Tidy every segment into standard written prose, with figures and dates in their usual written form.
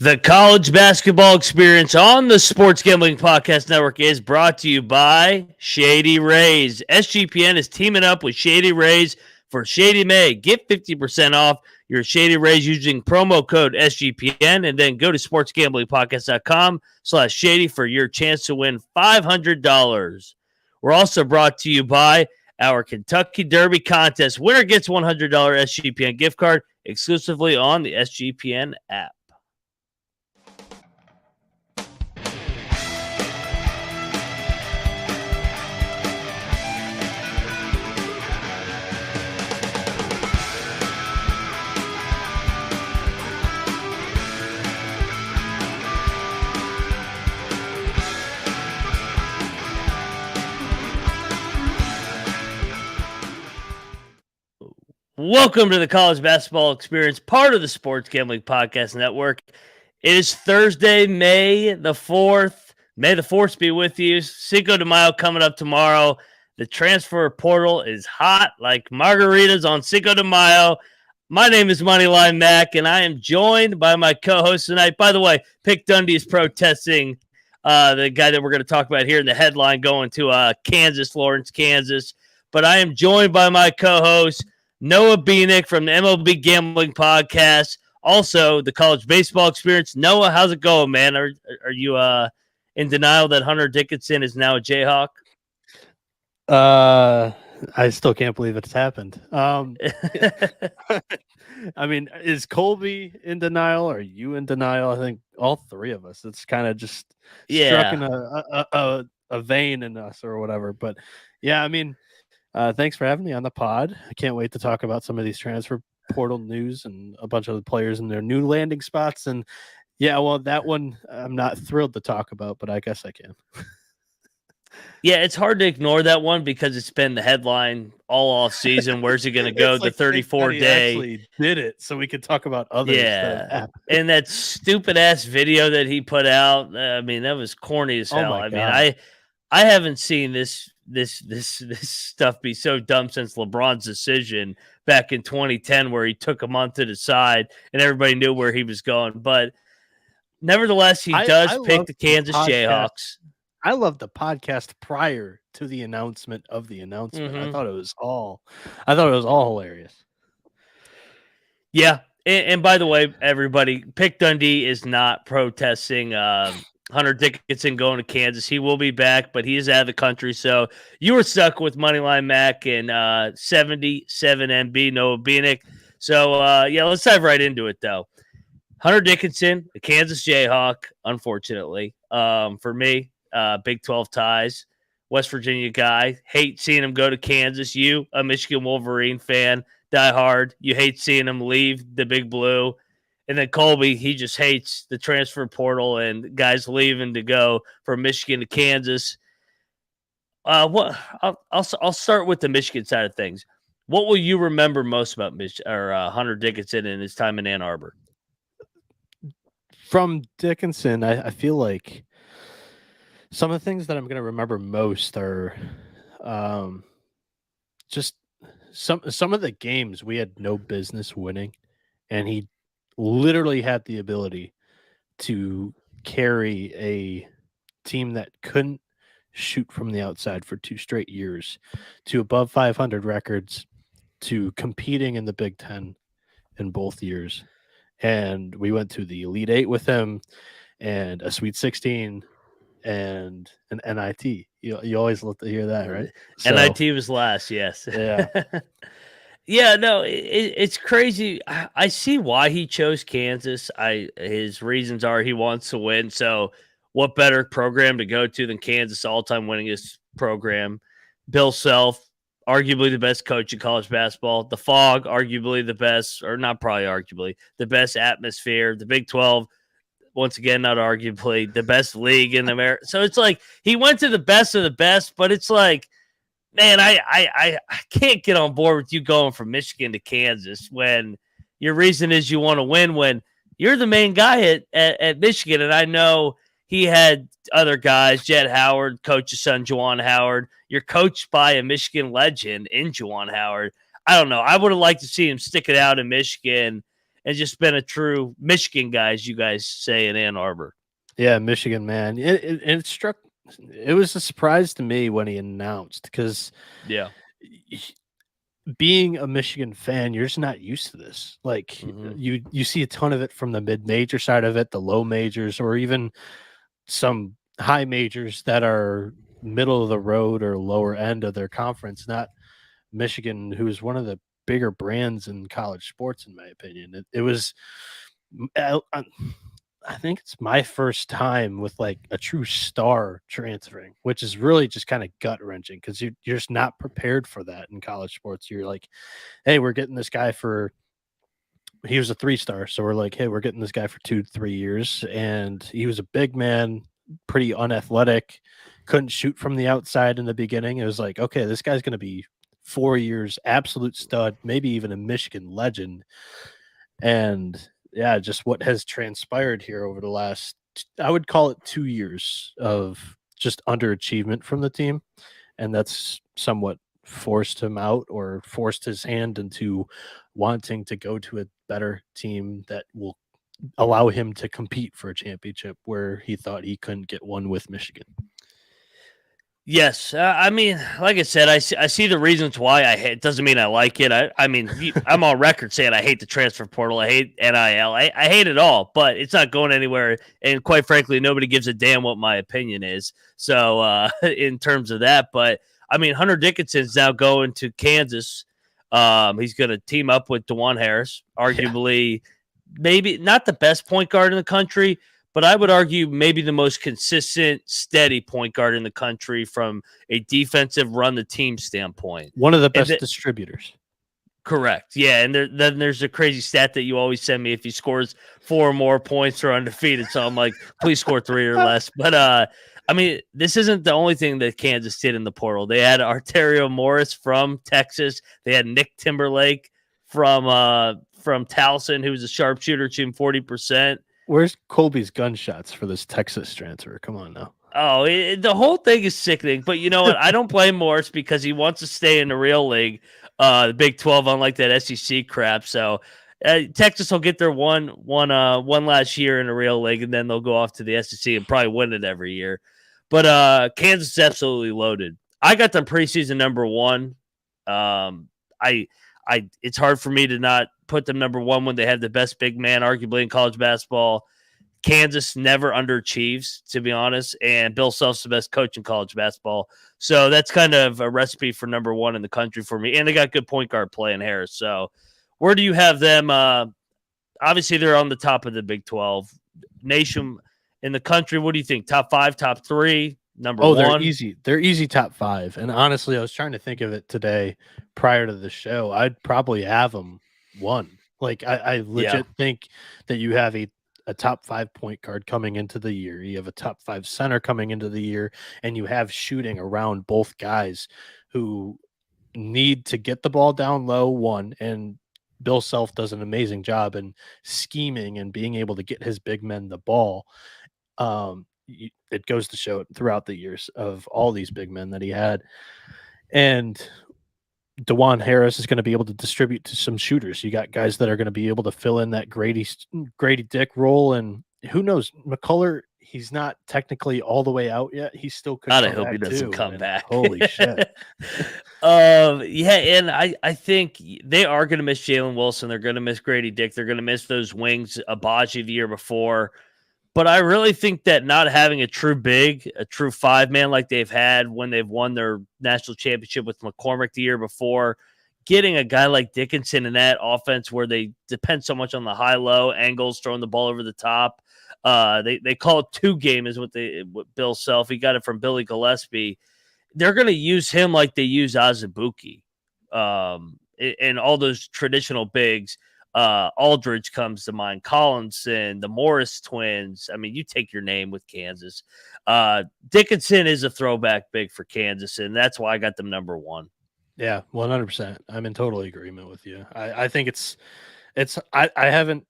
The college basketball experience on the Sports Gambling Podcast Network is brought to you by Shady Rays. SGPN is teaming up with Shady Rays for Shady May. Get 50% off your Shady Rays using promo code SGPN, and then go to sportsgamblingpodcast.com/shady for your chance to win $500. We're also brought to you by our Kentucky Derby contest. Winner gets $100 SGPN gift card exclusively on the SGPN app. Welcome to the College Basketball Experience, part of the Sports Gambling Podcast Network. It is Thursday, May the 4th. May the 4th be with you. Cinco de Mayo coming up tomorrow. The transfer portal is hot like margaritas on Cinco de Mayo. My name is Moneyline Mac, and I am joined by my co-host tonight. By the way, Pick Dundee is protesting the guy that we're going to talk about here in the headline going to Kansas, Lawrence, Kansas. But I am joined by my co-host, Noah Bieniek from the MLB Gambling Podcast, also the College Baseball Experience. Noah, how's it going, man? Are you in denial that Hunter Dickinson is now a Jayhawk? I still can't believe it's happened. I mean, is Colby in denial? Are you in denial? I think all three of us. It's kind of just struck in a vein in us or whatever. But yeah, I mean, thanks for having me on the pod. I can't wait to talk about some of these transfer portal news and a bunch of the players and their new landing spots. And yeah, well, that one I'm not thrilled to talk about, but I guess I can. Yeah, it's hard to ignore that one because it's been the headline all off season. Where's he going to go? The 34-day actually did it, so we could talk about others. Yeah, and that stupid ass video that he put out. I mean, that was corny as hell. I mean, I haven't seen this stuff be so dumb since LeBron's decision back in 2010, where he took a month to decide and everybody knew where he was going. But nevertheless, he does pick the Kansas Jayhawks. I love the podcast prior to the announcement of the announcement. I thought it was all hilarious. Yeah. And by the way, everybody, Pick Dundee is not protesting Hunter Dickinson going to Kansas. He will be back, but he is out of the country. So you were stuck with Moneyline Mac and 77 MB, Noah Bieniek. So, yeah, let's dive right into it, though. Hunter Dickinson, a Kansas Jayhawk, unfortunately. For me, Big 12 ties, West Virginia guy. Hate seeing him go to Kansas. You, a Michigan Wolverine fan, die hard. You hate seeing him leave the Big Blue. And then Colby, he just hates the transfer portal and guys leaving to go from Michigan to Kansas. I'll start with the Michigan side of things. What will you remember most about Hunter Dickinson and his time in Ann Arbor? From Dickinson, I feel like some of the things that I'm going to remember most are just some of the games we had no business winning, and he literally had the ability to carry a team that couldn't shoot from the outside for 2 straight years to above 500 records, to competing in the Big Ten in both years. And we went to the Elite Eight with him and a Sweet 16 and an NIT. You always love to hear that, right? So, NIT was last, yes. Yeah. Yeah, no, it's crazy. I see why he chose Kansas. His reasons are he wants to win. So what better program to go to than Kansas, all-time winningest program? Bill Self, arguably the best coach in college basketball. The Fog, arguably the best, or not probably arguably, the best atmosphere. The Big 12, once again, not arguably, the best league in America. So it's like he went to the best of the best, but it's like, man, I can't get on board with you going from Michigan to Kansas when your reason is you want to win, when you're the main guy at Michigan. And I know he had other guys, Jed Howard, coach's son, Juwan Howard. You're coached by a Michigan legend in Juwan Howard. I don't know. I would have liked to see him stick it out in Michigan and just been a true Michigan guy, as you guys say in Ann Arbor. Yeah, Michigan, man. It was a surprise to me when he announced, because Yeah. being a Michigan fan, you're just not used to this. Like, you see a ton of it from the mid-major side of it, the low majors, or even some high majors that are middle of the road or lower end of their conference, not Michigan, who is one of the bigger brands in college sports, in my opinion. It was, I think it's my first time with like a true star transferring, which is really just kind of gut wrenching, because you're just not prepared for that in college sports. You're like, hey, we're getting this guy for, he was a 3-star. So we're like, hey, we're getting this guy for 2-3 years. And he was a big man, pretty unathletic, couldn't shoot from the outside in the beginning. It was like, okay, this guy's going to be 4 years, absolute stud, maybe even a Michigan legend. And yeah, just what has transpired here over the last, I would call it 2 years of just underachievement from the team. And that's somewhat forced him out, or forced his hand into wanting to go to a better team that will allow him to compete for a championship, where he thought he couldn't get one with Michigan. Yes, I mean, like I said, I see the reasons why I hate. It doesn't mean I like it. I mean, I'm on record saying I hate the transfer portal. I hate NIL. I hate it all, but it's not going anywhere. And quite frankly, nobody gives a damn what my opinion is. So in terms of that, but I mean, Hunter Dickinson's now going to Kansas. He's going to team up with DeJuan Harris, arguably maybe not the best point guard in the country, but I would argue maybe the most consistent, steady point guard in the country from a defensive run the team standpoint. One of the best distributors. Correct. Yeah. And then there's a crazy stat that you always send me. If he scores 4 or more points, or undefeated. So I'm like, please score 3 or less. But I mean, this isn't the only thing that Kansas did in the portal. They had Arterio Morris from Texas. They had Nick Timberlake from Towson, who was a sharpshooter, shooting 40%. Where's Colby's gunshots for this Texas transfer? Come on now. Oh, the whole thing is sickening. But you know what? I don't blame Morris, because he wants to stay in the real league, the Big 12, unlike that SEC crap. So Texas will get their one last year in the real league, and then they'll go off to the SEC and probably win it every year. But Kansas is absolutely loaded. I got them preseason number 1. It's hard for me to not put them number 1 when they have the best big man, arguably, in college basketball. Kansas never underachieves, to be honest, and Bill Self's the best coach in college basketball. So that's kind of a recipe for number 1 in the country for me. And they got good point guard play in Harris. So where do you have them? Obviously, they're on the top of the Big 12. Nation in the country, what do you think? Top 5, top 3, number 1? They're easy. They're easy top 5. And honestly, I was trying to think of it today prior to the show. I'd probably have them 1. Like, I legit think that you have a top 5 point guard coming into the year. You have a top 5 center coming into the year, and you have shooting around both guys who need to get the ball down low, 1, and Bill Self does an amazing job in scheming and being able to get his big men the ball. It goes to show it throughout the years of all these big men that he had. And DeJuan Harris is going to be able to distribute to some shooters. You got guys that are going to be able to fill in that Grady Dick role. And who knows, McCullough, he's not technically all the way out yet. He still could. I hope he doesn't come back. Holy shit. Yeah, and I think they are going to miss Jalen Wilson. They're going to miss Grady Dick. They're going to miss those wings, Abaji the year before. But I really think that not having a true big, a true 5-man like they've had when they've won their national championship with McCormick the year before, getting a guy like Dickinson in that offense where they depend so much on the high-low angles, throwing the ball over the top. They call it 2-game is what Bill Self. He got it from Billy Gillespie. They're going to use him like they use Azubuike and all those traditional bigs. Aldridge comes to mind, Collinson, the Morris twins. I mean, you take your name with Kansas. Dickinson is a throwback big for Kansas, and that's why I got them number 1. Yeah, 100%. I'm in total agreement with you. I think I haven't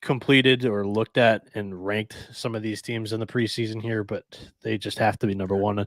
completed or looked at and ranked some of these teams in the preseason here, but they just have to be number one.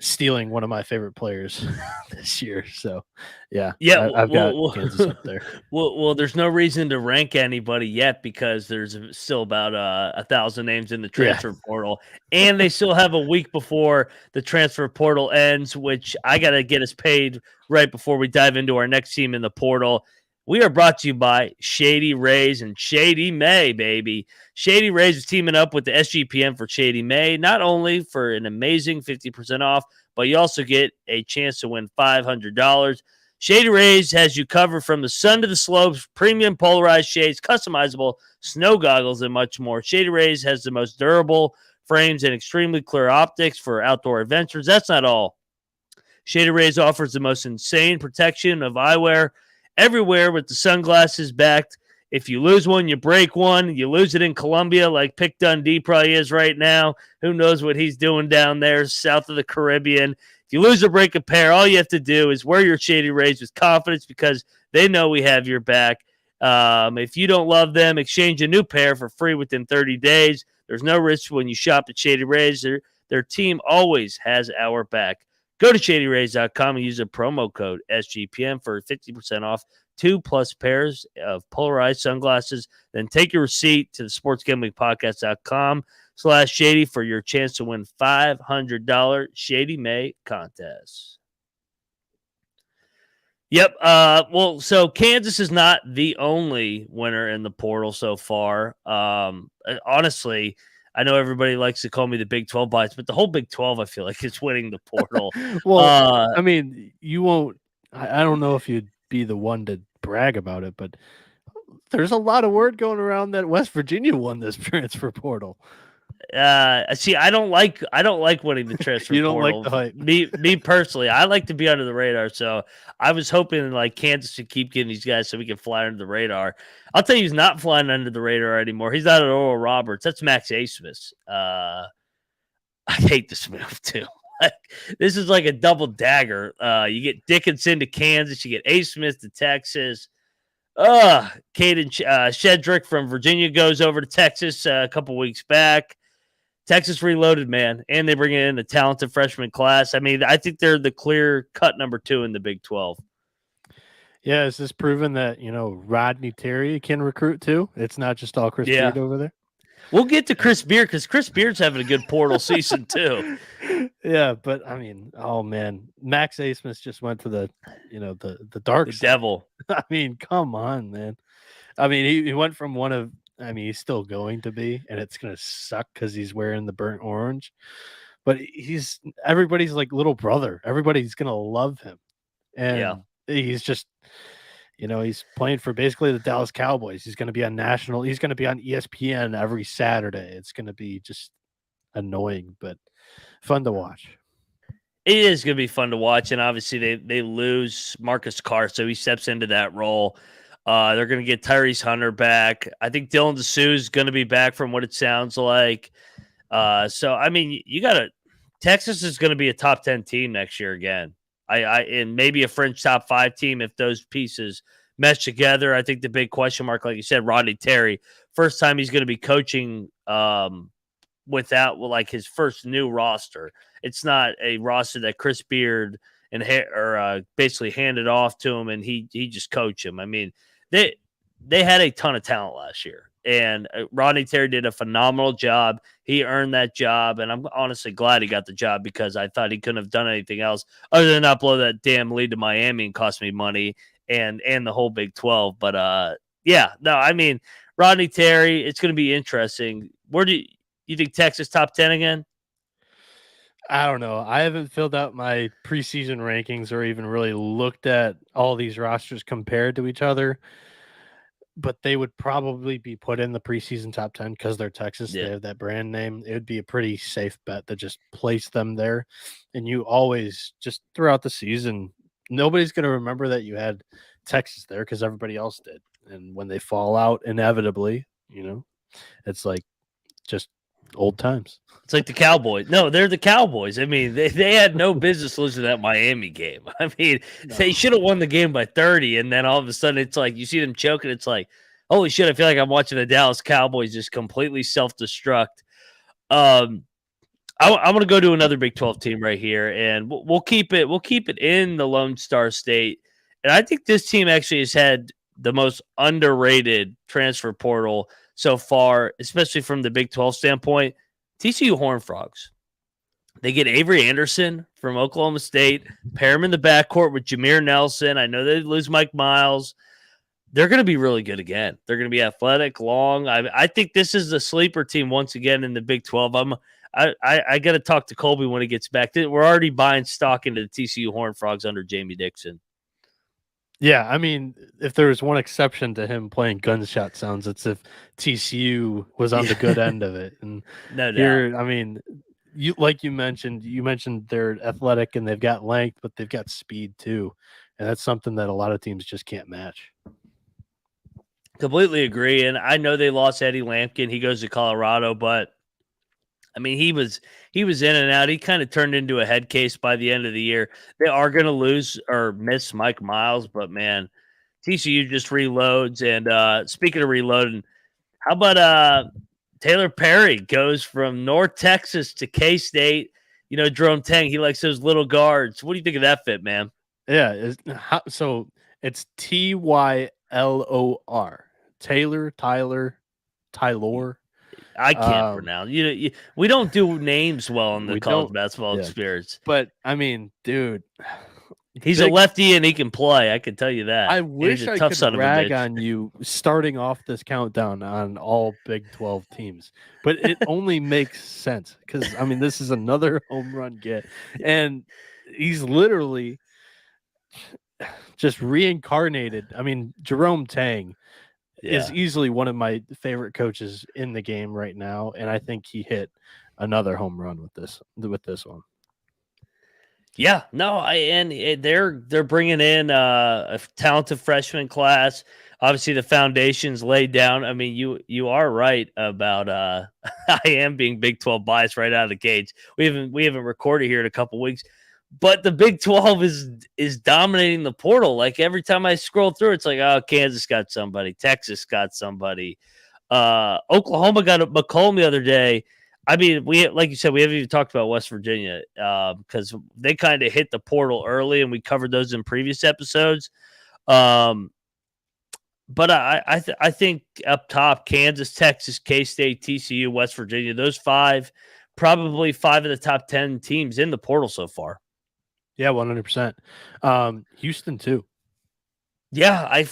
Stealing one of my favorite players this year. So, yeah, Yeah, I've got Kansas up there. Well, there's no reason to rank anybody yet because there's still about 1,000 names in the transfer portal, and they still have a week before the transfer portal ends, which I got to get us paid right before we dive into our next team in the portal. We are brought to you by Shady Rays and Shady May, baby. Shady Rays is teaming up with the SGPN for Shady May, not only for an amazing 50% off, but you also get a chance to win $500. Shady Rays has you covered from the sun to the slopes, premium polarized shades, customizable snow goggles, and much more. Shady Rays has the most durable frames and extremely clear optics for outdoor adventures. That's not all. Shady Rays offers the most insane protection of eyewear everywhere with the sunglasses backed. If you lose one, you break one. You lose it in Colombia like Pick Dundee probably is right now. Who knows what he's doing down there south of the Caribbean. If you lose or break a pair, all you have to do is wear your Shady Rays with confidence because they know we have your back. If you don't love them, exchange a new pair for free within 30 days. There's no risk when you shop at Shady Rays. Their team always has our back. Go to ShadyRays.com and use the promo code SGPN for 50% off 2+ pairs of polarized sunglasses. Then take your receipt to the sportsgamblingpodcast.com/shady for your chance to win $500 Shady May contest. Yep. Well, so Kansas is not the only winner in the portal so far. Honestly, I know everybody likes to call me the Big 12 bias, but the whole Big 12, I feel like, is winning the portal. Well, I mean, you won't. I don't know if you'd be the one to brag about it, but there's a lot of word going around that West Virginia won this transfer portal. See, I don't like winning the transfer You don't portal. like the hype. Me personally, I like to be under the radar. So I was hoping like Kansas should keep getting these guys so we can fly under the radar. I'll tell you, he's not flying under the radar anymore. He's not at Oral Roberts. That's Max Asmus. I hate this move too. This is like a double dagger. You get Dickinson to Kansas, you get Asmus to Texas. Caden Shedrick from Virginia goes over to Texas a couple weeks back. Texas reloaded, man, and they bring in a talented freshman class. I mean, I think they're the clear cut number 2 in the Big 12. Yeah, is this proven that, Rodney Terry can recruit too? It's not just all Chris Beard over there? We'll get to Chris Beard because Chris Beard's having a good portal season too. Yeah, but I mean, oh man, Max Asmus just went to the dark side. Devil. I mean, come on, man. I mean, he went from he's still going to be, and it's going to suck because he's wearing the burnt orange. But everybody's like little brother. Everybody's going to love him. And he's just, he's playing for basically the Dallas Cowboys. He's going to be on he's going to be on ESPN every Saturday. It's going to be just annoying, but fun to watch. It is going to be fun to watch. And obviously they lose Marcus Carr, so he steps into that role. They're going to get Tyrese Hunter back. I think Dylan DeSue is going to be back from what it sounds like. So, I mean, Texas is going to be a top 10 team next year again. And maybe a French top 5 team if those pieces mesh together. I think the big question mark, like you said, Rodney Terry, first time he's going to be coaching without his first new roster. It's not a roster that Chris Beard basically handed off to him and he just coached him. I mean, they had a ton of talent last year, and Rodney Terry did a phenomenal job. He earned that job, and I'm honestly glad he got the job because I thought he couldn't have done anything else other than not blow that damn lead to Miami and cost me money and the whole Big 12. But I mean, Rodney Terry, it's going to be interesting. Where do you think Texas top 10 again? I don't know. I haven't filled out my preseason rankings or even really looked at all these rosters compared to each other, but they would probably be put in the preseason top 10 because they're Texas. Yeah. They have that brand name. It would be a pretty safe bet to just place them there. And you always, just throughout the season, nobody's going to remember that you had Texas there because everybody else did. And when they fall out, inevitably, it's like just old times. It's like the Cowboys. No, they're the Cowboys. I mean, they had no business losing that Miami game. I mean, They should have won the game by 30, and then all of a sudden it's like you see them choking. It's like, Holy shit! I feel like I'm watching the Dallas Cowboys just completely self-destruct. Um, I'm going to go to another Big 12 team right here, and we'll keep it. We'll keep it in the Lone Star State, and I think this team actually has had the most underrated transfer portal so far, especially from the Big 12 standpoint. TCU Horned Frogs. They get Avery Anderson from Oklahoma State, pair him in the backcourt with Jameer Nelson. I know they lose Mike Miles. They're going to be really good again. They're going to be athletic, long. I think this is the sleeper team once again in the Big 12. I got to talk to Colby when he gets back. We're already buying stock into the TCU Horned Frogs under Jamie Dixon. Yeah, I mean, if there was one exception to him playing gunshot sounds, it's if TCU was on the good end of it. And no doubt. Here, I mean, you mentioned they're athletic and they've got length, but they've got speed too, and that's something that a lot of teams just can't match. Completely agree, and I know they lost Eddie Lampkin. He goes to Colorado, but I mean, he was in and out. He kind of turned into a head case by the end of the year. They are going to lose or miss Mike Miles, but man, TCU just reloads. And speaking of reloading, how about Taylor Perry goes from North Texas to K-State? You know, Jerome Tang, he likes those little guards. What do you think of that fit, man? Yeah, so it's Tylor. Tyler. I can't pronounce. We don't do names well in the college basketball experience. But I mean, dude, he's a lefty and he can play. I can tell you that. I wish I could rag on you starting off this countdown on all Big 12 teams, but it only makes sense because I mean, this is another home run get, and he's literally just reincarnated. I mean, Jerome Tang is easily one of my favorite coaches in the game right now, and I think he hit another home run with this one. Yeah, no, they're bringing in a talented freshman class. Obviously, the foundation's laid down. I mean, you are right about I am being Big 12 biased right out of the gates. We haven't recorded here in a couple weeks. But the Big 12 is dominating the portal. Like every time I scroll through, it's like, oh, Kansas got somebody, Texas got somebody, Oklahoma got a McCollum the other day. I mean, like you said, we haven't even talked about West Virginia because they kind of hit the portal early, and we covered those in previous episodes. But I think up top, Kansas, Texas, K-State, TCU, West Virginia, those five, probably 5 of the top 10 teams in the portal so far. Yeah, 100%. Houston too. Yeah,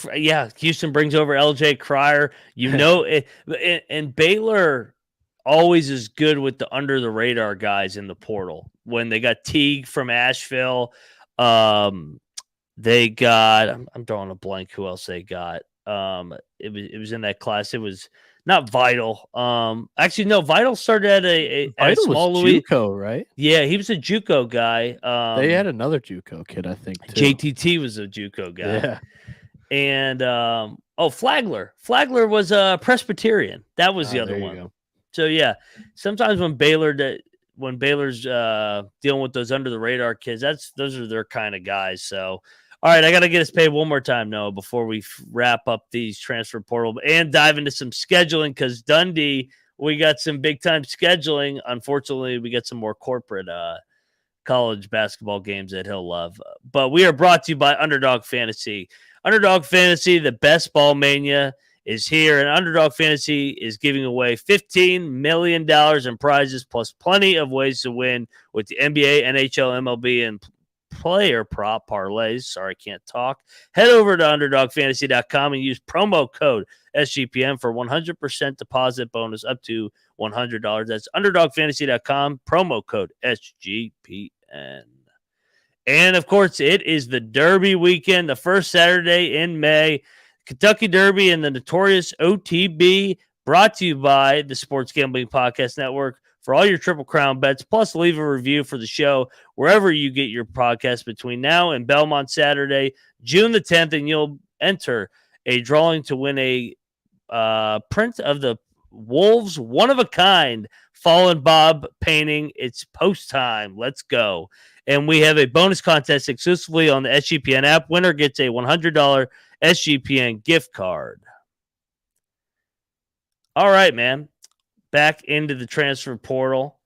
Houston brings over LJ Cryer. You know, and Baylor always is good with the under the radar guys in the portal. When they got Teague from Asheville, they got I'm drawing a blank. Who else they got? It was in that class. It was not Vital. Actually, no. Vital started at a small JUCO, right? Yeah, he was a JUCO guy. They had another JUCO kid, I think. Too. JTT was a JUCO guy. Yeah. And Flagler. Flagler was a Presbyterian. That was the other one. Go. So yeah, sometimes when Baylor's dealing with those under the radar kids, those are their kind of guys. So. All right, I got to get us paid one more time, Noah, before we wrap up these transfer portal and dive into some scheduling because Dundee, we got some big-time scheduling. Unfortunately, we got some more corporate college basketball games that he'll love. But we are brought to you by Underdog Fantasy. Underdog Fantasy, the best ball mania, is here, and Underdog Fantasy is giving away $15 million in prizes plus plenty of ways to win with the NBA, NHL, MLB, and player prop parlays. Sorry, I can't talk. Head over to underdogfantasy.com and use promo code SGPN for 100% deposit bonus up to $100. That's underdogfantasy.com, promo code SGPN. And of course, it is the Derby weekend, the first Saturday in May. Kentucky Derby and the notorious OTB, brought to you by the Sports Gambling Podcast Network. For all your Triple Crown bets, plus leave a review for the show wherever you get your podcast between now and Belmont Saturday, June the 10th, and you'll enter a drawing to win a print of the Wolves one-of-a-kind Fallen Bob painting. It's post time. Let's go. And we have a bonus contest exclusively on the SGPN app. Winner gets a $100 SGPN gift card. All right, man. Back into the transfer portal.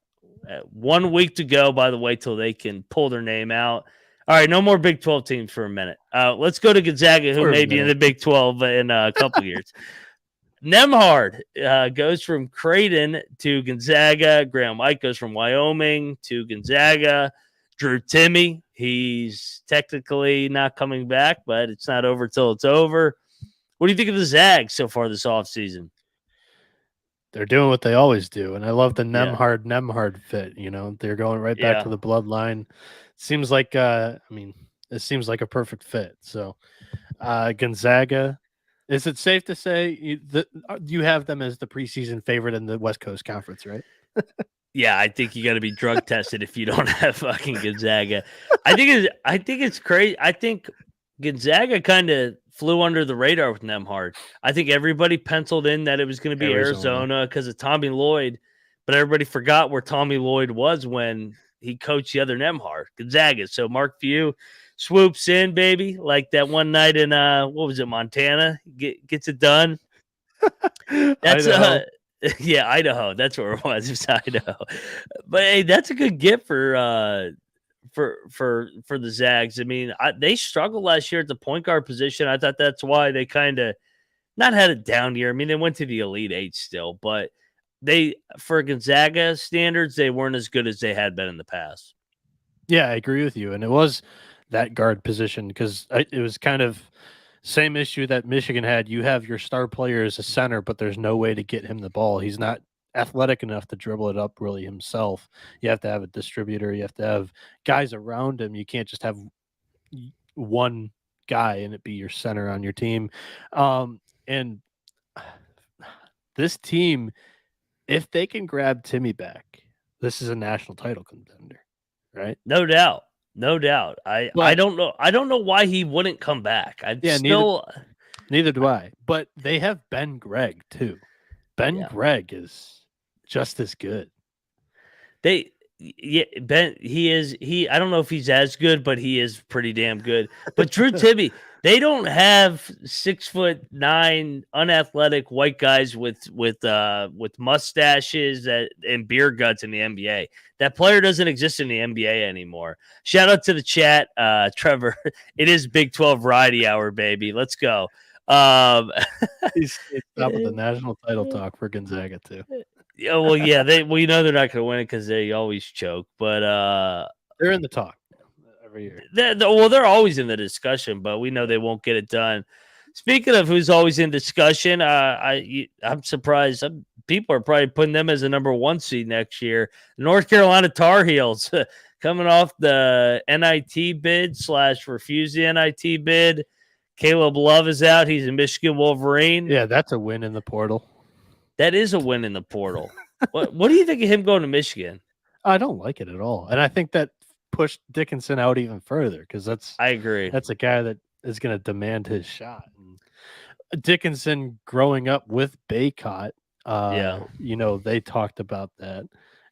1 week to go, by the way, till they can pull their name out. All right, no more Big 12 teams for a minute. Let's go to Gonzaga, who For a may be in minute. the Big 12 in a couple years. Nemhard goes from Creighton to Gonzaga. Graham White goes from Wyoming to Gonzaga. Drew Timme, he's technically not coming back, but it's not over till it's over. What do you think of the Zags so far this offseason? They're doing what they always do, and I love the Yeah. Nemhard fit. They're going right back Yeah. to the bloodline. Seems like, it seems like a perfect fit. So, Gonzaga, is it safe to say you have them as the preseason favorite in the West Coast Conference, right? Yeah, I think you got to be drug tested if you don't have fucking Gonzaga. I think it's crazy. I think Gonzaga kind of flew under the radar with Nemhard. I think everybody penciled in that it was going to be Arizona because of Tommy Lloyd, but everybody forgot where Tommy Lloyd was when he coached the other Nemhard, Gonzaga. So Mark Few swoops in, baby, like that one night in what was it, Montana? Gets it done. That's Idaho. Yeah, Idaho. That's where it was. It's Idaho. But hey, that's a good gift for the Zags. I mean, they struggled last year at the point guard position. I thought that's why they kind of not had a down year. I mean, they went to the Elite Eight still, but they, for Gonzaga standards, they weren't as good as they had been in the past. Yeah, I agree with you. And it was that guard position because it was kind of same issue that Michigan had. You have your star player as a center, but there's no way to get him the ball. He's not athletic enough to dribble it up really himself. You have to have a distributor. You have to have guys around him. You can't just have one guy and it be your center on your team. And this team, if they can grab Timme back, this is a national title contender, right? No doubt. No doubt. I don't know. I don't know why he wouldn't come back. Neither do I. But they have Ben Gregg too. Ben Gregg is just as good. Ben, I don't know if he's as good, but he is pretty damn good. But Drew Timme, they don't have 6'9" unathletic white guys with mustaches and beer guts in the NBA. That player doesn't exist in the NBA anymore. Shout out to the chat, Trevor. It is Big 12 variety hour, baby. Let's go. He's top of the national title talk for Gonzaga too. Yeah, well, yeah, they're not going to win it because they always choke. But they're in the talk every year. They're always in the discussion, but we know they won't get it done. Speaking of who's always in discussion, I'm surprised. People are probably putting them as a number 1 seed next year. North Carolina Tar Heels coming off the NIT bid / refuse the NIT bid. Caleb Love is out. He's a Michigan Wolverine. Yeah, that's a win in the portal. That is a win in the portal. What do you think of him going to Michigan? I don't like it at all. And I think that pushed Dickinson out even further because I agree. That's a guy that is going to demand his shot. And Dickinson growing up with Baycott, they talked about that.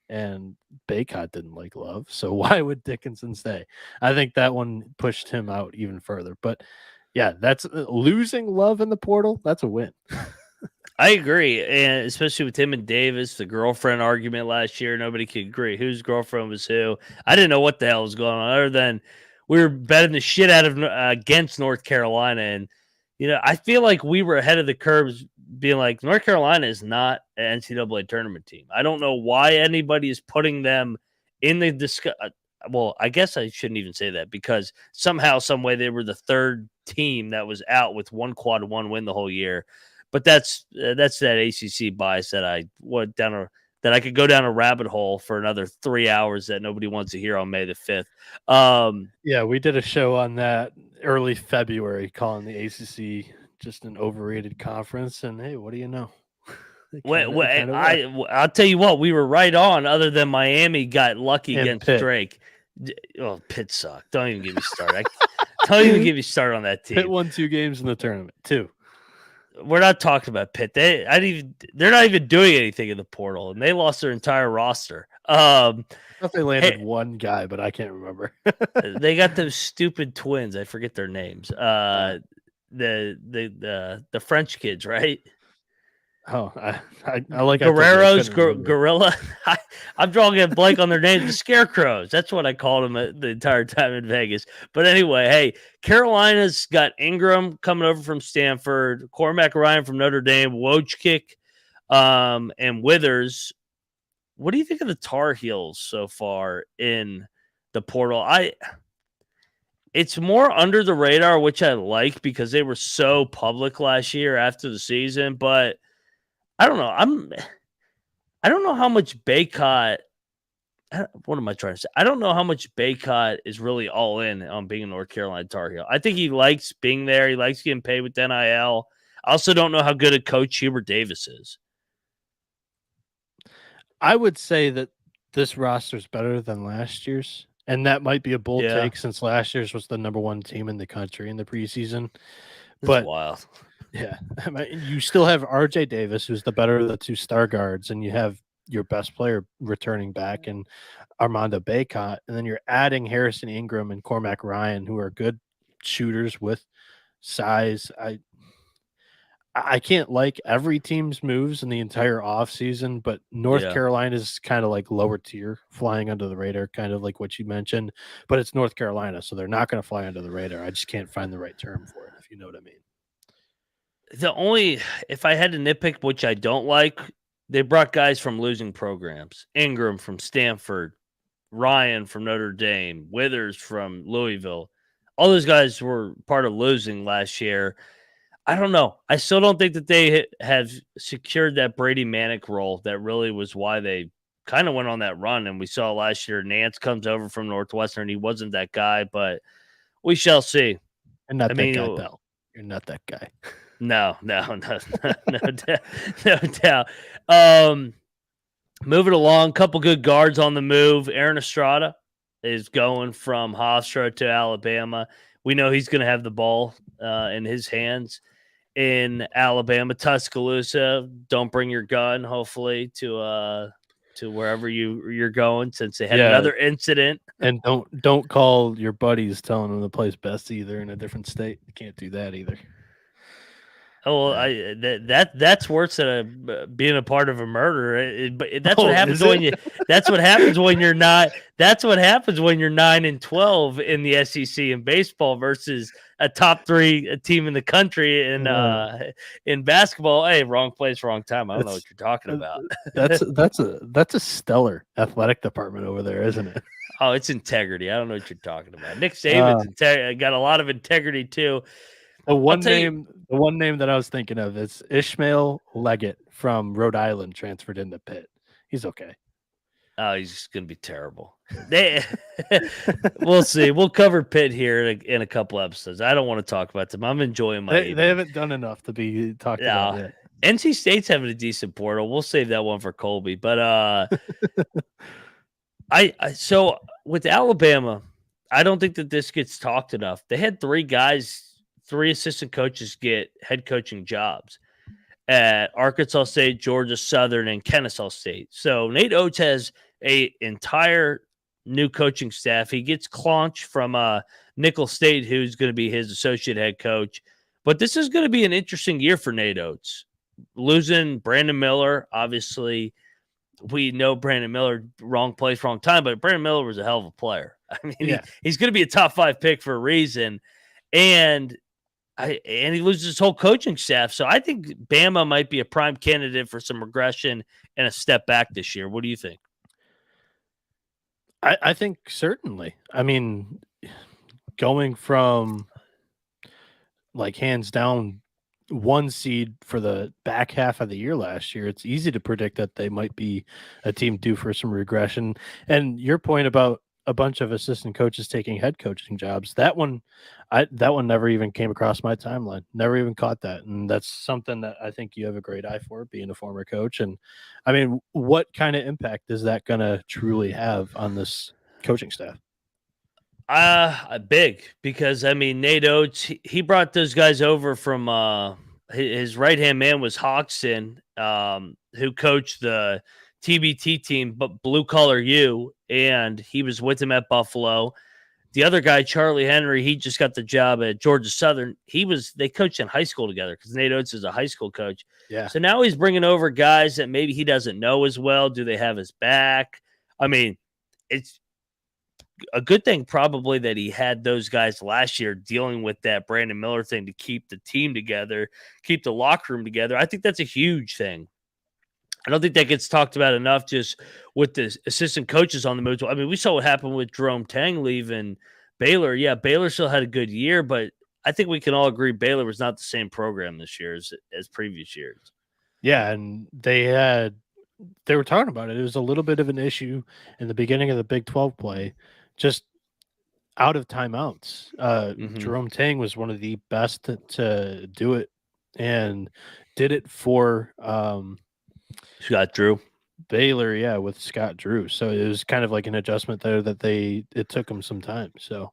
And Baycott didn't like Love. So why would Dickinson stay? I think that one pushed him out even further. But yeah, that's losing Love in the portal. That's a win. I agree, and especially with him and Davis, the girlfriend argument last year, nobody could agree whose girlfriend was who. I didn't know what the hell was going on, other than we were betting the shit out of against North Carolina, and I feel like we were ahead of the curves, being like North Carolina is not an NCAA tournament team. I don't know why anybody is putting them in the discuss. Well, I guess I shouldn't even say that because somehow, some way, they were the third team that was out with one quad 1 win the whole year. But that's that ACC bias that I could go down a rabbit hole for another 3 hours that nobody wants to hear on May the 5th. Yeah, we did a show on that early February, calling the ACC just an overrated conference. And hey, what do you know? I'll tell you what, we were right on. Other than Miami got lucky against Pitt. Drake. Oh, Pitt sucked. Don't even get me started. Don't even get me started on that team. Pitt won 2 games in the tournament, 2. We're not talking about Pitt. They're not even doing anything in the portal, and they lost their entire roster. I thought they landed one guy, but I can't remember. They got those stupid twins. I forget their names. The French kids, right? Oh, I like Guerreros, Gorilla. I'm drawing a blank on their names. The Scarecrows. That's what I called them the entire time in Vegas. But anyway, hey, Carolina's got Ingram coming over from Stanford, Cormac Ryan from Notre Dame, Wojcik, and Withers. What do you think of the Tar Heels so far in the portal? It's more under the radar, which I like because they were so public last year after the season, but I don't know. I don't know how much Baycott. What am I trying to say? I don't know how much Baycott is really all in on being a North Carolina Tar Heel. I think he likes being there. He likes getting paid with NIL. I also don't know how good a coach Hubert Davis is. I would say that this roster is better than last year's, and that might be a bold take since last year's was the number 1 team in the country in the preseason. That's wild. Yeah, I mean, you still have R.J. Davis, who's the better of the 2 star guards, and you have your best player returning back and Armando Baycott, and then you're adding Harrison Ingram and Cormac Ryan, who are good shooters with size. I can't like every team's moves in the entire offseason, but North Carolina's kind of like lower tier, flying under the radar, kind of like what you mentioned. But it's North Carolina, so they're not going to fly under the radar. I just can't find the right term for it, if you know what I mean. If I had to nitpick, which I don't like, they brought guys from losing programs. Ingram from Stanford, Ryan from Notre Dame, Withers from Louisville. All those guys were part of losing last year. I don't know. I still don't think that they have secured that Brady Manic role. That really was why they kind of went on that run. And we saw last year, Nance comes over from Northwestern. He wasn't that guy, but we shall see. And not that guy, Bell. You're not that guy. No doubt. Moving along, couple good guards on the move. Aaron Estrada is going from Hofstra to Alabama. We know he's going to have the ball in his hands in Alabama. Tuscaloosa, don't bring your gun, hopefully, to wherever you're going, since they had another incident. And don't call your buddies telling them the place best either in a different state. You can't do that either. Oh, that's worse than being a part of a murder. But that's what happens when you. That's what happens when you're not. That's what happens when you're 9-12 in the SEC in baseball versus a top 3 team in the country in basketball. Hey, wrong place, wrong time. I don't know what you're talking about. That's a stellar athletic department over there, isn't it? Oh, it's integrity. I don't know what you're talking about. Nick Saban's got a lot of integrity too. The one name that I was thinking of is Ishmael Leggett from Rhode Island, transferred into Pitt. He's okay. Oh, he's going to be terrible. We'll see. We'll cover Pitt here in a couple episodes. I don't want to talk about them. I'm enjoying my. They haven't done enough to be talked about yet. NC State's having a decent portal. We'll save that one for Colby. But so with Alabama, I don't think that this gets talked enough. They had 3 assistant coaches get head coaching jobs at Arkansas State, Georgia Southern, and Kennesaw State. So Nate Oates has an entire new coaching staff. He gets Claunch from Nicholls State, who's going to be his associate head coach. But this is going to be an interesting year for Nate Oates. Losing Brandon Miller, obviously, we know Brandon Miller, wrong place, wrong time, but Brandon Miller was a hell of a player. I mean, he's going to be a top 5 pick for a reason. And he loses his whole coaching staff. So I think Bama might be a prime candidate for some regression and a step back this year. What do you think? I think certainly. I mean, going from like hands down 1 seed for the back half of the year last year, it's easy to predict that they might be a team due for some regression. And your point about a bunch of assistant coaches taking head coaching jobs, that one never even came across my timeline. Never even caught that. And that's something that I think you have a great eye for, being a former coach. And I mean, what kind of impact is that going to truly have on this coaching staff? Big, because I mean, Nate Oates, he brought those guys over from his right-hand man was Hodgson, who coached the TBT team, but Blue Collar U, and he was with him at Buffalo. The other guy, Charlie Henry, he just got the job at Georgia Southern. They coached in high school together because Nate Oates is a high school coach. Yeah. So now he's bringing over guys that maybe he doesn't know as well. Do they have his back? I mean, it's a good thing probably that he had those guys last year dealing with that Brandon Miller thing to keep the team together, keep the locker room together. I think that's a huge thing. I don't think that gets talked about enough just with the assistant coaches on the move. I mean, we saw what happened with Jerome Tang leaving Baylor. Yeah, Baylor still had a good year, but I think we can all agree Baylor was not the same program this year as previous years. Yeah, and they were talking about it. It was a little bit of an issue in the beginning of the Big 12 play, just out of timeouts. Jerome Tang was one of the best to do it and did it for Scott Drew. Baylor, yeah, with Scott Drew. So it was kind of like an adjustment there that it took them some time. So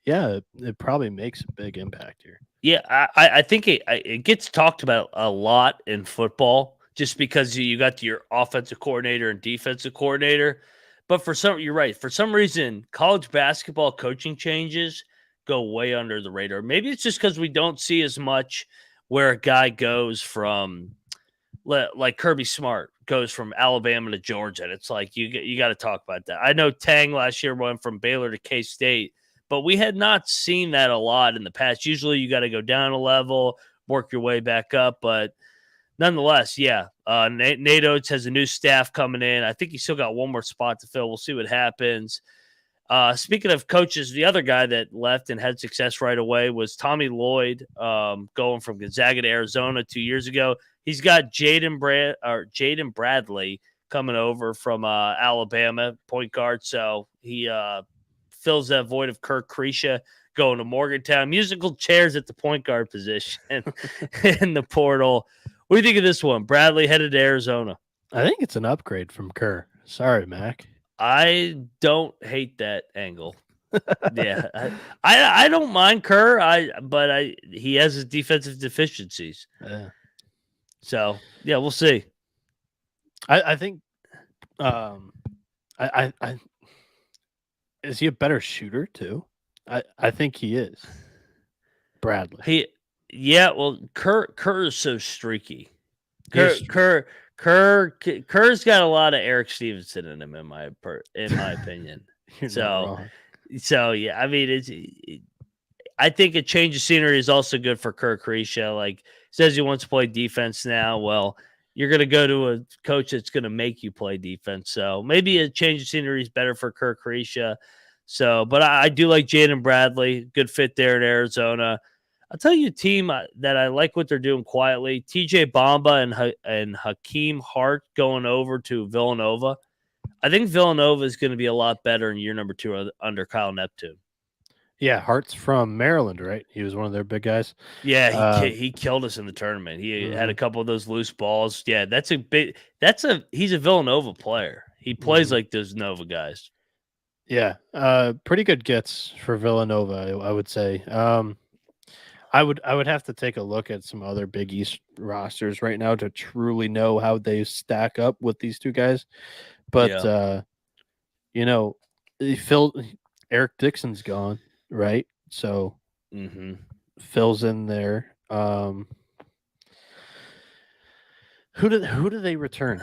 yeah, it probably makes a big impact here. Yeah, I think it gets talked about a lot in football just because you got your offensive coordinator and defensive coordinator. But you're right. For some reason, college basketball coaching changes go way under the radar. Maybe it's just because we don't see as much where a guy goes from, like Kirby Smart goes from Alabama to Georgia. And it's like you got to talk about that. I know Tang last year went from Baylor to K-State, but we had not seen that a lot in the past. Usually you got to go down a level, work your way back up. But nonetheless, yeah, Nate Oates has a new staff coming in. I think he's still got one more spot to fill. We'll see what happens. Speaking of coaches, the other guy that left and had success right away was Tommy Lloyd, going from Gonzaga to Arizona 2 years ago. He's got Jaden Bradley coming over from Alabama, point guard. So he fills that void of Kirk Cretia going to Morgantown. Musical chairs at the point guard position in the portal. What do you think of this one? Bradley headed to Arizona. I think it's an upgrade from Kerr. Sorry, Mac. I don't hate that angle. Yeah, I don't mind Kerr. But he has his defensive deficiencies. Yeah. So yeah, we'll see. I think I is he a better shooter too? I think he is. Bradley. Well, Kerr is so streaky. Kerr's got a lot of Eric Stevenson in him, in my opinion. So yeah, I mean, I think a change of scenery is also good for Kerr Cretia. Like, says he wants to play defense now. Well, you're going to go to a coach that's going to make you play defense. So maybe a change of scenery is better for Kerr Cretia. So, but I do like Jaden Bradley. Good fit there in Arizona. I'll tell you a team that I like what they're doing quietly. TJ Bamba and Hakeem Hart going over to Villanova. I think Villanova is going to be a lot better in year number 2 under Kyle Neptune. Yeah, Hart's from Maryland, right? He was one of their big guys. Yeah, he killed us in the tournament. He had a couple of those loose balls. Yeah, he's a Villanova player. He plays like those Nova guys. Yeah, pretty good gets for Villanova, I would say. I would have to take a look at some other Big East rosters right now to truly know how they stack up with these two guys. But Eric Dixon's gone, right? So Phil's in there. Who do they return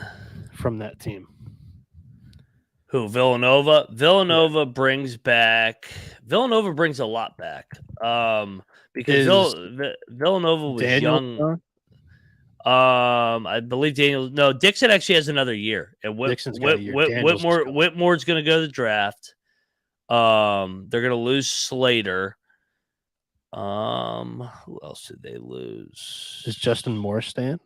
from that team? Who? Villanova? Villanova brings a lot back. Because Villanova was young. I believe Dixon actually has another year. And Whitmore's going to go to the draft. They're going to lose Slater. Who else did they lose? Is Justin Moore staying?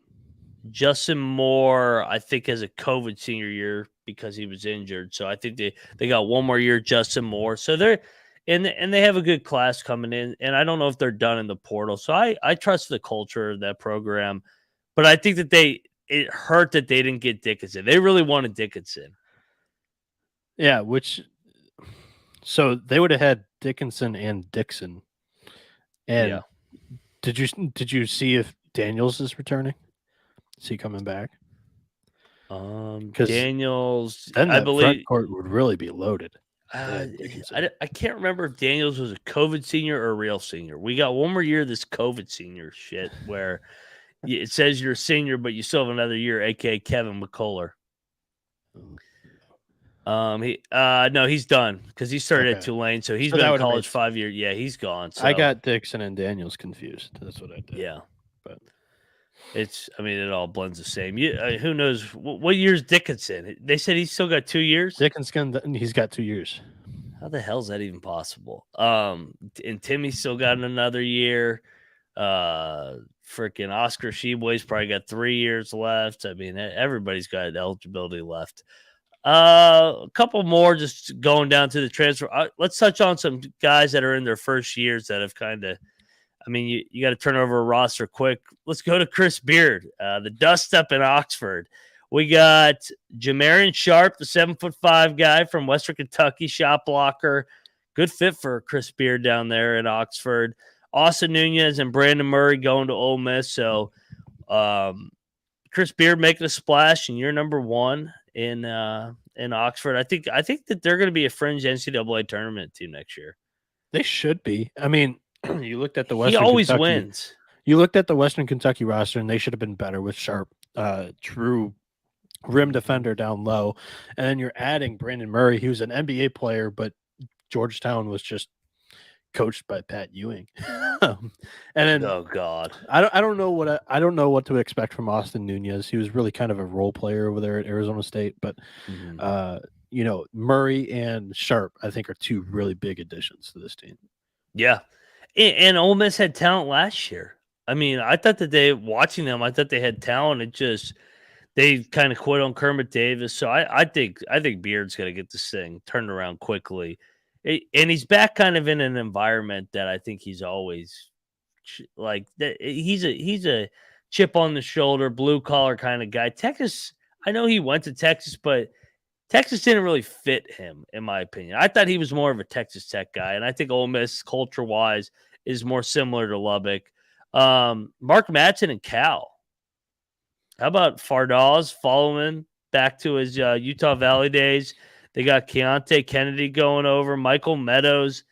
Justin Moore, I think, has a COVID senior year because he was injured. So I think they got one more year, Justin Moore. So they're and they have a good class coming in. And I don't know if they're done in the portal. So I trust the culture of that program. But I think that it hurt that they didn't get Dickinson. They really wanted Dickinson. Yeah, so they would have had Dickinson and Dixon. And did you see if Daniels is returning? Is he coming back? Daniels, then I believe front court would really be loaded. Dickinson. I can't remember if Daniels was a COVID senior or a real senior. We got one more year of this COVID senior shit where it says you're a senior, but you still have another year, aka Kevin McCullough. No, he's done because he started at Tulane, so he's been in college 5 years. Yeah, he's gone. So I got Dixon and Daniels confused. That's what I did. yeah, but it all blends the same. Who knows what year's Dickinson? They said he's still got 2 years. Dickinson, he's got 2 years. How the hell is that even possible? And Timmy's still got another year. Freaking Oscar Sheboy's probably got 3 years left. I mean, everybody's got eligibility left. A couple more just going down to the transfer. Let's touch on some guys that are in their first years that have kind of, I mean, you got to turn over a roster quick. Let's go to Chris Beard, the dust up in Oxford. We got Jamarian Sharp, the 7'5" guy from Western Kentucky, shot blocker. Good fit for Chris Beard down there in Oxford. Austin Nunez and Brandon Murray going to Ole Miss. So Chris Beard making a splash in year number 1 in Oxford. I think that they're going to be a fringe NCAA tournament team next year. They should be. I mean, you looked at the Western. He always Kentucky, wins. You looked at the Western Kentucky roster, and they should have been better with Sharp, true rim defender down low, and then you're adding Brandon Murray, who's an NBA player, but Georgetown was just coached by Pat Ewing. And then, oh god, I don't know what to expect from Austin Nunez. He was really kind of a role player over there at Arizona State, but Murray and Sharp, I think, are 2 really big additions to this team. Yeah, and Ole Miss had talent last year. I mean, I thought that watching them, I thought they had talent. It just they kind of quit on Kermit Davis. So I think Beard's going to get this thing turned around quickly. And he's back kind of in an environment that I think he's always like. He's a chip on the shoulder, blue collar kind of guy. Texas, I know he went to Texas, but Texas didn't really fit him, in my opinion. I thought he was more of a Texas Tech guy, and I think Ole Miss, culture wise, is more similar to Lubbock. Mark Madsen and Cal. How about Fardaz following back to his Utah Valley days? They got Keontae Kennedy going over, Michael Meadows.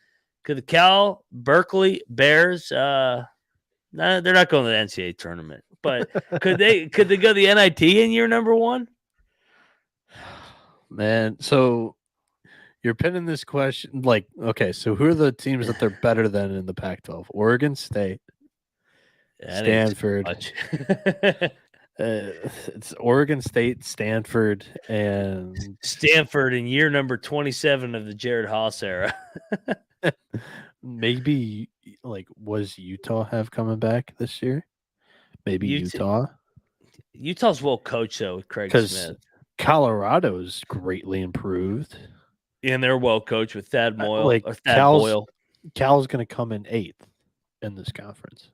Could the Cal Berkeley Bears? They're not going to the NCAA tournament, but could they go to the NIT in year number 1? Man, so you're pinning this question like, okay, so who are the teams that they're better than in the Pac-12? Oregon State, Stanford. It's Oregon State, Stanford, and Stanford in year number 27 of the Jared Haas era. Maybe was Utah have coming back this year? Maybe Utah. Utah's well coached though with Craig Smith. Colorado's greatly improved, and they're well coached with Thad Boyle. Cal's going to come in 8th in this conference.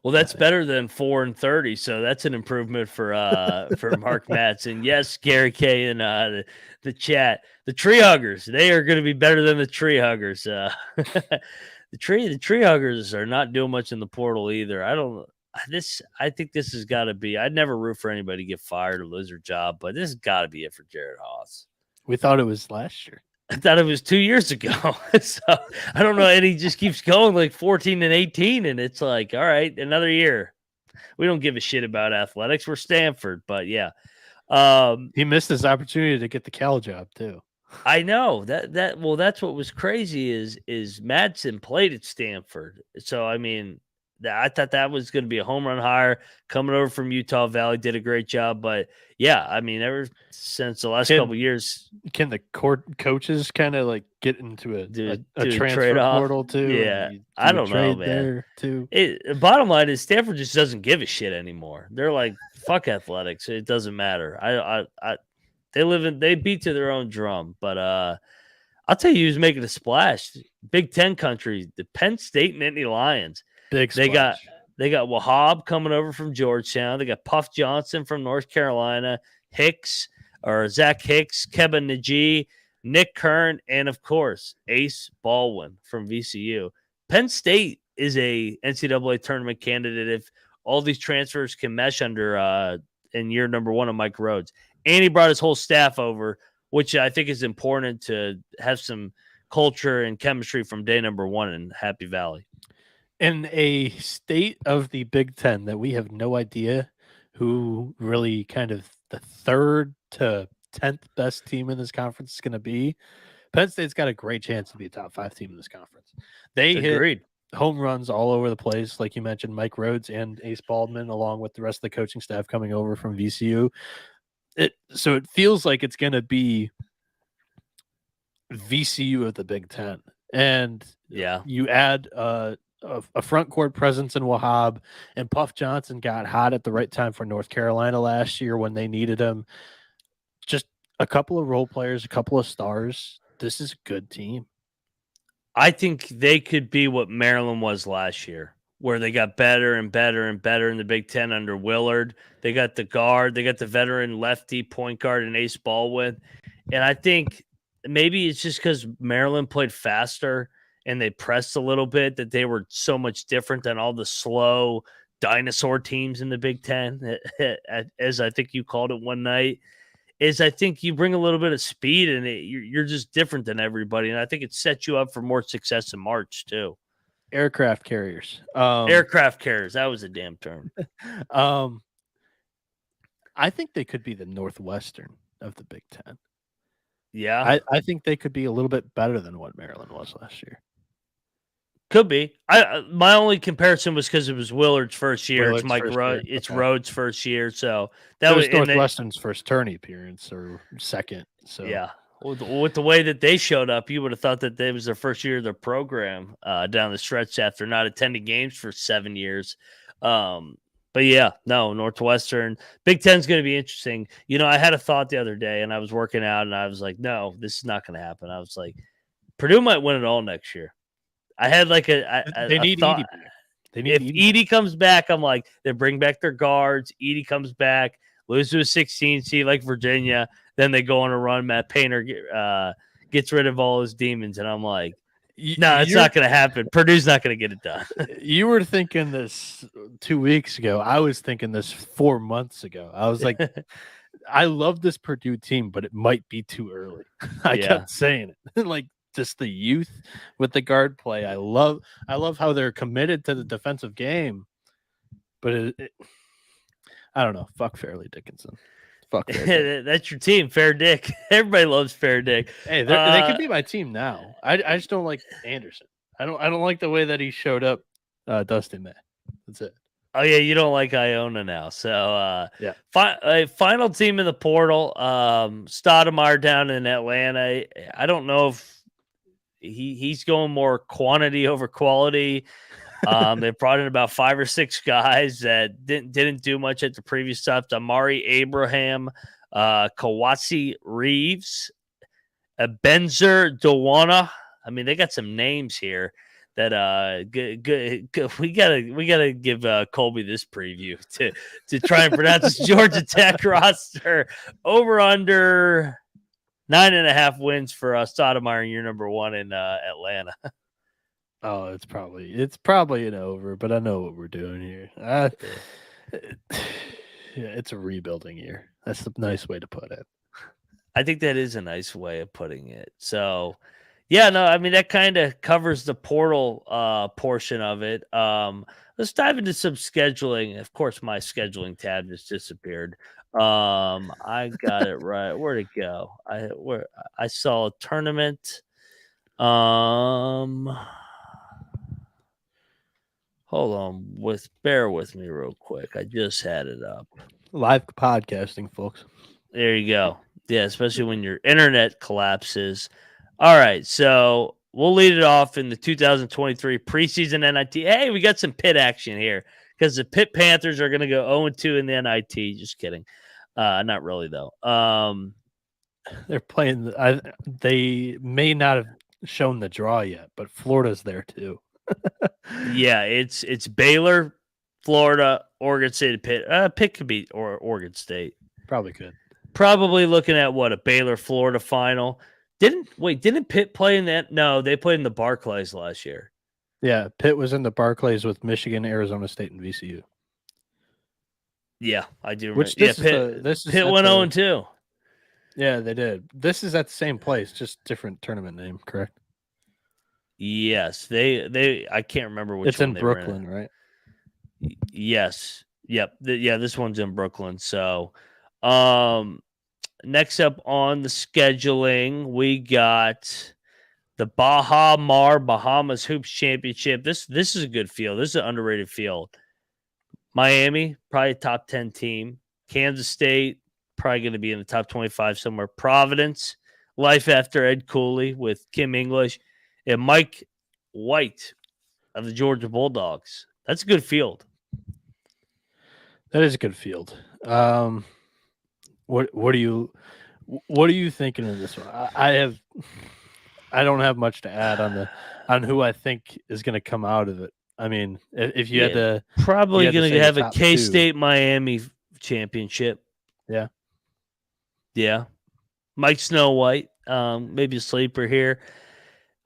Well, that's better than 4-30, so that's an improvement for Mark Madsen. Yes, Gary K in the chat. The Tree Huggers, they are going to be better than the Tree Huggers. The Tree Huggers are not doing much in the portal either. I think this has got to be. I'd never root for anybody to get fired or lose their job, but this has got to be it for Jared Haas. We thought it was last year. I thought it was 2 years ago. So I don't know. And he just keeps going like 14 and 18. And it's like, all right, another year. We don't give a shit about athletics. We're Stanford. But yeah. He missed his opportunity to get the Cal job too. I know that's what was crazy is Madsen played at Stanford. So, I mean, I thought that was going to be a home run hire coming over from Utah Valley. Did a great job. But yeah, I mean, ever since the last couple of years. Can the coaches kind of get into a transfer portal too? Yeah. I don't know, man. There too. Bottom line is Stanford just doesn't give a shit anymore. They're like, fuck athletics. It doesn't matter. They beat to their own drum. But I'll tell you who's making a splash. Big Ten country, the Penn State Nittany Lions. Big splash. They got Wahab coming over from Georgetown. They got Puff Johnson from North Carolina, Zach Hicks, Kevin Najee, Nick Kern, and of course, Ace Baldwin from VCU. Penn State is a NCAA tournament candidate if all these transfers can mesh under in year number 1 of Mike Rhodes. And he brought his whole staff over which I think is important to have some culture and chemistry from day number one in Happy Valley. In a state of the Big Ten that we have no idea who really kind of the 3rd to 10th best team in this conference is going to be, Penn State's got a great chance to be a top 5 team in this conference. They Agreed. hit home runs all over the place, like you mentioned, Mike Rhodes and Ace Baldwin, along with the rest of the coaching staff coming over from VCU. So it feels like it's going to be VCU of the Big Ten. And Yeah, you add a front court presence in Wahab, and Puff Johnson got hot at the right time for North Carolina last year when they needed him. Just a couple of role players, a couple of stars. This is a good team. I think they could be what Maryland was last year, where they got better and better and better in the Big Ten under Willard. They got the guard, they got the veteran lefty point guard and Ace Baldwin. And I think maybe it's just because Maryland played faster and they pressed a little bit that they were so much different than all the slow dinosaur teams in the Big Ten, as I think you called it one night. I think you bring a little bit of speed and you're just different than everybody. And I think it sets you up for more success in March too. Aircraft carriers. Aircraft carriers. That was a damn term. I think they could be the Northwestern of the Big Ten. Yeah. I think they could be a little bit better than what Maryland was last year. Could be. My only comparison was because it was Willard's first year. It's Mike Rhodes. It's okay. Rhodes' first year, so that was Northwestern's first tourney appearance or second. So yeah, with the way that they showed up, you would have thought that it was their first year of their program down the stretch after not attending games for 7 years. But yeah, no, Northwestern Big Ten's going to be interesting. You know, I had a thought the other day, and I was working out, and I was like, no, this is not going to happen. I was like, Purdue might win it all next year. I had like they need thought. Edie. They need if Edie comes back, I'm like, they bring back their guards. Edie comes back, lose to a 16 seed like Virginia. Then they go on a run. Matt Painter gets rid of all his demons. And I'm like, no, it's not going to happen. Purdue's not going to get it done. You were thinking this 2 weeks ago. I was thinking this 4 months ago. I was like, I love this Purdue team, but it might be too early. I kept saying it. Like, just the youth with the guard play. I love how they're committed to the defensive game, but I don't know. Fuck Fairleigh Dickinson. Fuck. That's your team, Fair Dick. Everybody loves Fair Dick. Hey, they could be my team now. I just don't like Anderson. I don't like the way that he showed up. Dustin May. That's it. Oh yeah, you don't like Iona now. So yeah. Final team in the portal. Stoudemire down in Atlanta. I don't know if he's going more quantity over quality. They brought in about 5 or 6 guys that didn't do much at the previous stuff. Damari Abraham, Kawasi Reeves, Benzer Dawana. I mean, they got some names here that we gotta give Colby this preview to try and pronounce this Georgia Tech roster. Over under 9.5 wins for Stoudemire in year number 1 in Atlanta. Oh, it's probably an over, but I know what we're doing here. Yeah, it's a rebuilding year. That's the nice way to put it. I think that is a nice way of putting it. So, yeah, no, I mean, that kind of covers the portal portion of it. Let's dive into some scheduling. Of course, my scheduling tab just disappeared. I got it right. Where'd it go? I saw a tournament. Hold on, bear with me real quick. I just had it up. Live podcasting, folks. There you go. Yeah, especially when your internet collapses. All right, so we'll lead it off in the 2023 preseason NIT. Hey, we got some Pitt action here because the Pitt Panthers are going to go 0-2 in the NIT. Just kidding. Not really, though. They're playing. They may not have shown the draw yet, but Florida's there too. Yeah, it's Baylor, Florida, Oregon State, Pitt. Pitt could be Oregon State. Probably could. Probably looking at a Baylor Florida final. Didn't Pitt play in that? No, they played in the Barclays last year. Yeah, Pitt was in the Barclays with Michigan, Arizona State, and VCU. Yeah, I do remember. Which Pitt went 0-2. Yeah, they did. This is at the same place, just different tournament name, correct? Yes, they. I can't remember which It's one in they were in. Brooklyn, right? Yes, yep, yeah. This one's in Brooklyn. So, um, next up on the scheduling, we got the Bahamas Hoops Championship. This is a good field. This is an underrated field. Miami, probably a top 10 team. Kansas State, probably going to be in the top 25 somewhere. Providence, life after Ed Cooley with Kim English, and Mike White of the Georgia Bulldogs. That's a good field. That is a good field. What are you thinking of this one? I don't have much to add on who I think is going to come out of it. I mean, if you had Yeah, to probably going say to the have a top K two, State Miami championship. yeah. Yeah. Mike Snow White, maybe a sleeper here.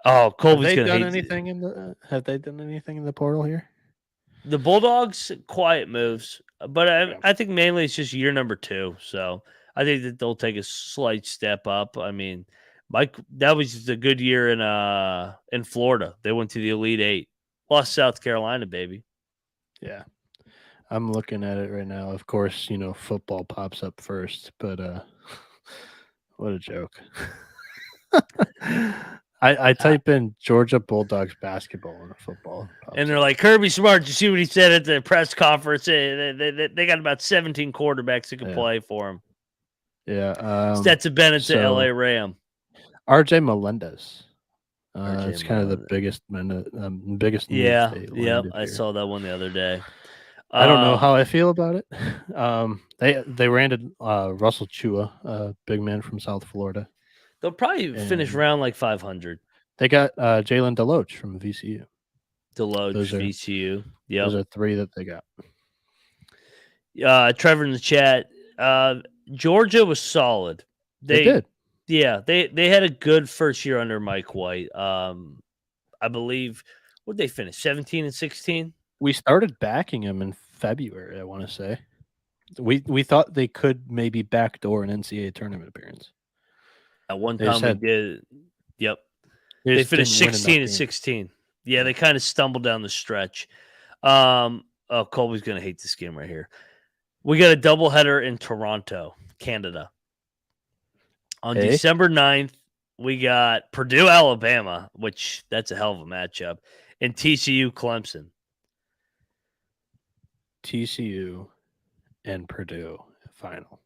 Oh, Have Colby's they going to done hate anything in the Have they done anything in the portal here? the Bulldogs. Quiet moves, but Yeah. I think mainly it's just year number 2. So I think that they'll take a slight step up. I mean, Mike, that was just a good year in Florida. They went to the Elite Eight, plus South Carolina, baby. Yeah. I'm looking at it right now. Of course, football pops up first, but what a joke. I type in Georgia Bulldogs basketball and football. And they're like, Kirby Smart, did you see what he said at the press conference? They got about 17 quarterbacks that can play for him. Yeah. Stetson Bennett to LA Ram. RJ Melendez. RJ It's kind of the biggest move Yeah, they yep. landed I here. saw that one the other day. I don't know how I feel about it. They landed Russell Chua, big man from South Florida. They'll probably finish around like 500. They got Jalen Deloach from VCU. Deloach, VCU. Yep. Those are 3 that they got. Trevor in the chat. Georgia was solid. They did. Yeah, they had a good first year under Mike White. I believe what they finish 17 and 16. We started backing him in February. I want to say we thought they could maybe backdoor an NCAA tournament appearance. At one time we did. Yep. They finished 16 and 16. Yeah, they kind of stumbled down the stretch. Colby's going to hate this game right here. We got a doubleheader in Toronto, Canada. On December 9th, we got Purdue, Alabama, which that's a hell of a matchup, and TCU, Clemson. TCU and Purdue final.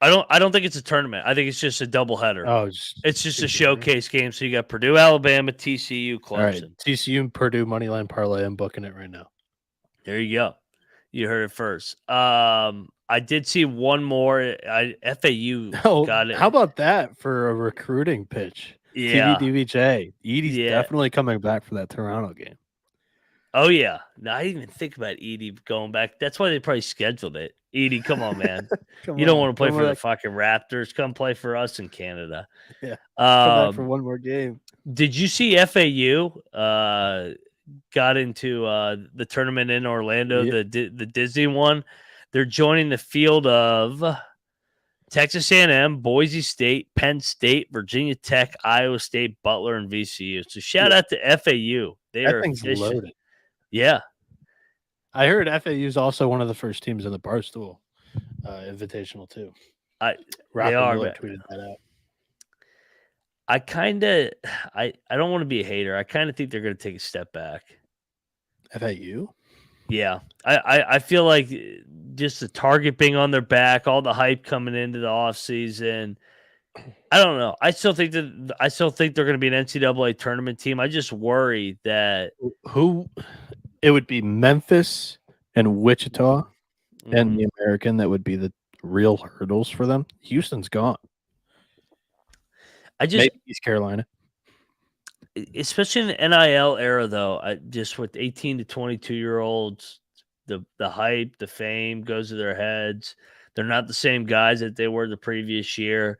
I don't think it's a tournament. I think it's just a doubleheader. Oh, it's just a showcase game. So you got Purdue, Alabama, TCU, Clemson. All right. TCU and Purdue Moneyline parlay. I'm booking it right now. There you go. You heard it first. I did see one more. FAU got it. How about that for a recruiting pitch? Yeah. TVDVJ. Edie's definitely coming back for that Toronto game. Oh, yeah. No, I didn't even think about Edie going back. That's why they probably scheduled it. Edie, come on, man. You don't want to play for the fucking Raptors. Come play for us in Canada. Yeah. Come back for one more game. Did you see FAU got into the tournament in Orlando, the Disney one? They're joining the field of Texas A&M, Boise State, Penn State, Virginia Tech, Iowa State, Butler, and VCU. So shout out to FAU. That thing's loaded. Yeah. I heard FAU is also one of the first teams in the Barstool Invitational too. They are. Tweeted that out. I don't want to be a hater. I kind of think they're going to take a step back. FAU? Yeah. I feel like just the target being on their back, all the hype coming into the offseason. I don't know. I still think they're going to be an NCAA tournament team. I just worry that it would be Memphis and Wichita and the American that would be the real hurdles for them. Houston's gone. Maybe East Carolina. Especially in the NIL era, though, just with 18 to 22-year-olds, the hype, the fame goes to their heads. They're not the same guys that they were the previous year.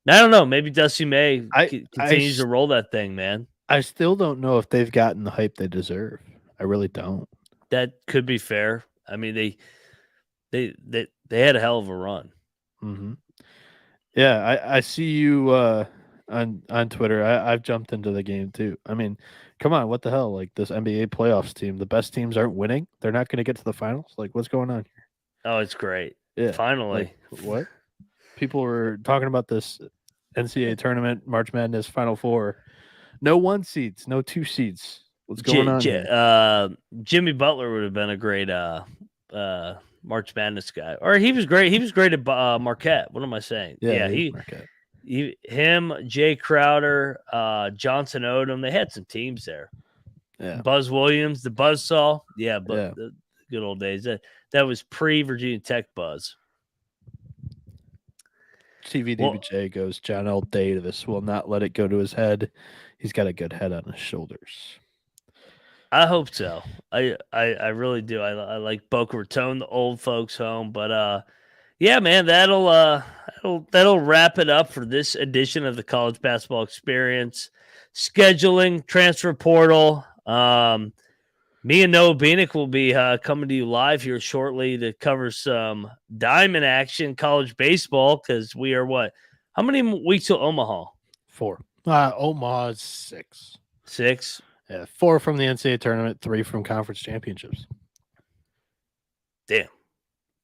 I don't know. Maybe Dusty May continues to roll that thing, man. I still don't know if they've gotten the hype they deserve. I really don't. That could be fair. I mean, they had a hell of a run. Mm-hmm. Yeah, I see you on Twitter. I've jumped into the game too. I mean, come on, what the hell? Like this NBA playoffs team, the best teams aren't winning. They're not going to get to the finals. Like, what's going on Oh, it's great. here? Yeah, like Finally. what? People were talking about this NCAA tournament, March Madness, Final Four. No 1 seeds, no 2 seeds. What's going on here? Jimmy Butler would have been a great March Madness guy. Or he was great. He was great at Marquette. What am I saying? Yeah, Marquette. him, Jay Crowder, Johnson Odom, they had some teams there. Yeah. Buzz Williams, the Buzzsaw. Yeah, but the good old days. That was pre-Virginia Tech Buzz. TVDBJ goes, John L. Davis will not let it go to his head. He's got a good head on his shoulders. I hope so. I really do. I like Boca Raton, the old folks home. But yeah, man, that'll wrap it up for this edition of the College Basketball Experience. Scheduling, transfer portal. Me and Noah Bieniek will be coming to you live here shortly to cover some diamond action, college baseball, because we are what? How many weeks till Omaha? 4. Omaha's 6. 6? Yeah, 4 from the NCAA tournament, 3 from conference championships. Damn.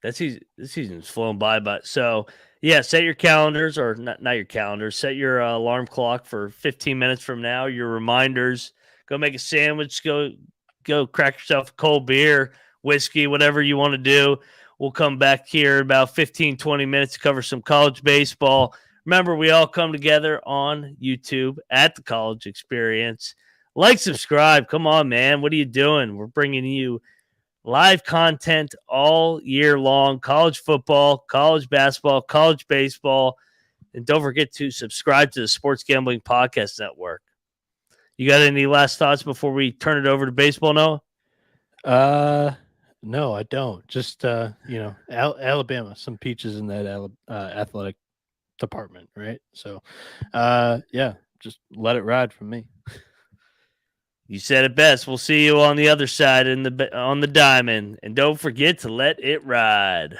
This season's flown by. But so, yeah, set your calendars, or not your calendars. Set your alarm clock for 15 minutes from now. Your reminders. Go make a sandwich. Go crack yourself a cold beer, whiskey, whatever you want to do. We'll come back here in about 15, 20 minutes to cover some college baseball. Remember, we all come together on YouTube at the College Experience. Like, subscribe. Come on, man. What are you doing? We're bringing you live content all year long. College football, college basketball, college baseball. And don't forget to subscribe to the Sports Gambling Podcast Network. You got any last thoughts before we turn it over to baseball, Noah? No, I don't. Just Alabama, some peaches in that athletic department, right? So, yeah, just let it ride from me. You said it best. We'll see you on the other side on the diamond, and don't forget to let it ride.